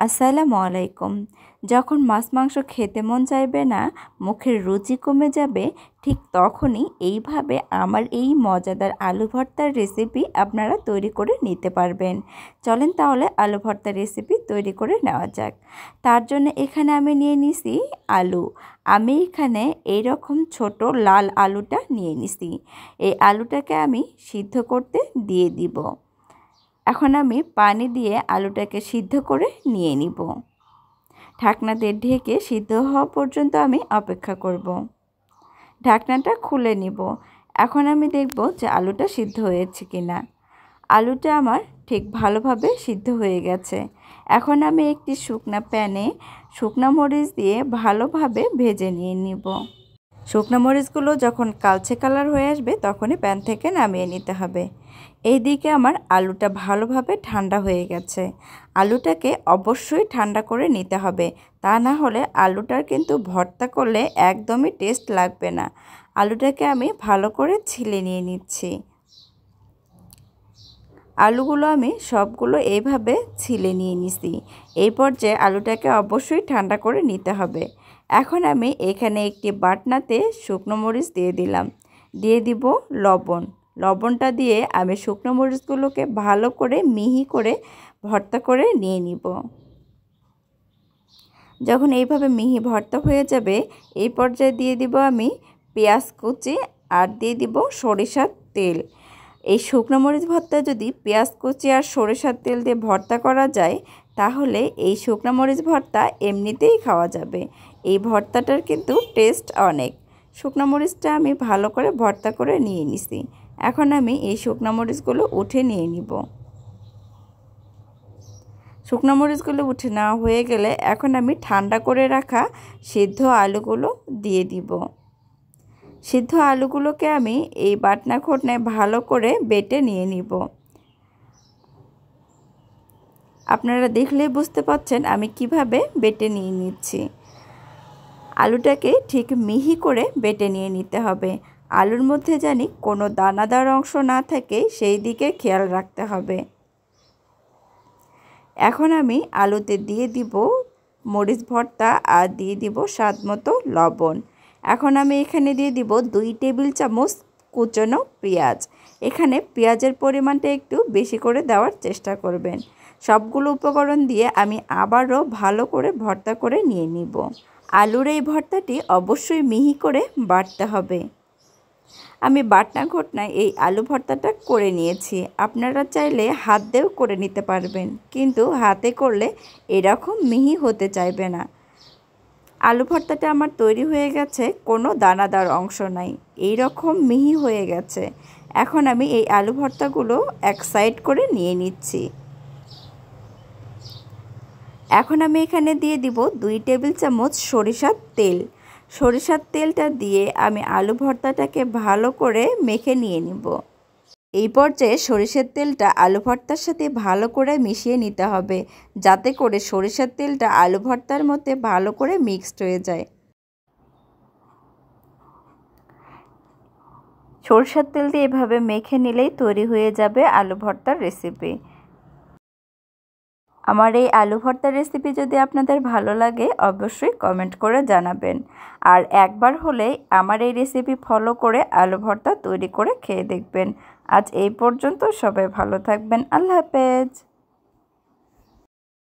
আসসালামু আলাইকুম। যখন মাছ মাংস খেতে মন চাইবে না, মুখের রুচি কমে যাবে, ঠিক তখনই এইভাবে আমার এই মজাদার আলু ভর্তার রেসিপি আপনারা তৈরি করে নিতে পারবেন। চলেন তাহলে আলু ভর্তার রেসিপি তৈরি করে নেওয়া যাক। তার জন্য এখানে আমি নিয়ে নিছি আলু। আমি এখানে এইরকম ছোট লাল আলুটা নিয়ে নিছি। এই আলুটাকে আমি সিদ্ধ করতে দিয়ে দিব। এখন আমি পানি দিয়ে আলুটাকে সিদ্ধ করে নিয়ে নিব। ঢাকনা দিয়ে ঢেকে সিদ্ধ হওয়া পর্যন্ত আমি অপেক্ষা করব। ঢাকনাটা খুলে নিব। এখন আমি দেখব যে আলুটা সিদ্ধ হয়েছে কিনা। আলুটা আমার ঠিক ভালোভাবে সিদ্ধ হয়ে গেছে। এখন আমি একটি শুকনা প্যানে শুকনা মরিচ দিয়ে ভালোভাবে ভেজে নিয়ে নিব। শুকনো মরিচগুলো যখন কালচে কালার হয়ে আসবে তখনই প্যান থেকে নামিয়ে নিতে হবে। এইদিকে আমার আলুটা ভালোভাবে ঠান্ডা হয়ে গেছে। আলুটাকে অবশ্যই ঠান্ডা করে নিতে হবে, তা না হলে আলুটার কিন্তু ভর্তা করলে একদমই টেস্ট লাগবে না। আলুটাকে আমি ভালো করে ছিলে নিয়ে নিচ্ছি। আলুগুলো আমি সবগুলো এইভাবে ছিলে নিয়ে নিছি। এই পর্যায়ে আলুটাকে অবশ্যই ঠান্ডা করে নিতে হবে। এখন আমি এখানে একটি বাটনাতে শুকনো মরিচ দিয়ে দিলাম। দিয়ে দিব লবণ। লবণটা দিয়ে আমি শুকনো মরিচগুলোকে ভালো করে মিহি করে ভর্তা করে নিয়ে নিব। যখন এইভাবে মিহি ভর্তা হয়ে যাবে, এই পর্যায়ে দিয়ে দিব আমি পেঁয়াজ কুচি আর দিয়ে দিব সরিষার তেল। এই শুকনো মরিচ ভর্তা যদি পেঁয়াজ কুচি আর সরিষার তেল দিয়ে ভর্তা করা যায়, তাহলে এই শুকনো মরিচ ভর্তা এমনিতেই খাওয়া যাবে। এই ভর্তাটার কিন্তু টেস্ট অনেক। শুকনো মরিচটা আমি ভালো করে ভর্তা করে নিয়ে নিছি। এখন আমি এই শুকনো মরিচগুলো উঠে নিয়ে নিব। শুকনো মরিচগুলো উঠে নেওয়া হয়ে গেলে এখন আমি ঠান্ডা করে রাখা সিদ্ধ আলুগুলো দিয়ে দিব। সিদ্ধ আলুগুলোকে আমি এই বাটনা ঘোটনায় ভালো করে বেটে নিয়ে নিব। আপনারা দেখলেই বুঝতে পারছেন আমি কিভাবে বেটে নিয়ে নিচ্ছি। আলুটাকে ঠিক মিহি করে বেটে নিয়ে নিতে হবে। আলুর মধ্যে জানি কোনো দানাদার অংশ না থাকে, সেই দিকে খেয়াল রাখতে হবে। এখন আমি আলুতে দিয়ে দিব মরিচ ভর্তা আর দিয়ে দিব স্বাদ মতো লবণ। এখন আমি এখানে দিয়ে দিব 2 টেবিল চামচ কুচনো পেঁয়াজ। এখানে পেঁয়াজের পরিমাণটা একটু বেশি করে দেওয়ার চেষ্টা করবেন। সবগুলো উপকরণ দিয়ে আমি আবারও ভালো করে ভর্তা করে নিয়ে নিব। আলুর এই ভর্তাটি অবশ্যই মিহি করে বাটতে হবে। আমি বাটনা ঘোটনায় এই আলু ভর্তাটা করে নিয়েছি। আপনারা চাইলে হাত দিয়েও করে নিতে পারবেন, কিন্তু হাতে করলে এরকম মিহি হতে চাইবে না। আলু ভর্তাটা আমার তৈরি হয়ে গেছে, কোনো দানাদার অংশ নাই, এই রকম মিহি হয়ে গেছে। এখন আমি এই আলু ভর্তাগুলো এক সাইড করে নিয়ে নিচ্ছি। এখন আমি এখানে দিয়ে দিব 2 টেবিল চামচ সরিষার তেল। সরিষার তেলটা দিয়ে আমি আলু ভর্তাটাকে ভালো করে মেখে নিয়ে নিব। এই পর্যায়ে সরিষার তেলটা আলু ভর্তার সাথে ভালো করে মিশিয়ে নিতে হবে, যাতে করে সরিষার তেলটা আলু ভর্তার মধ্যে ভালো করে মিক্সড হয়ে যায়। সরিষার তেল দিয়ে এভাবে মেখে নিলেই তৈরি হয়ে যাবে আলু ভর্তার রেসিপি। আমার এই আলু ভর্তার রেসিপি যদি আপনাদের ভালো লাগে অবশ্যই কমেন্ট করে জানাবেন। আর একবার হলে আমার এই রেসিপি ফলো করে আলু ভর্তা তৈরি করে খেয়ে দেখবেন। আজ এই পর্যন্ত, সবাই ভালো থাকবেন। আল্লাহ হাফেজ।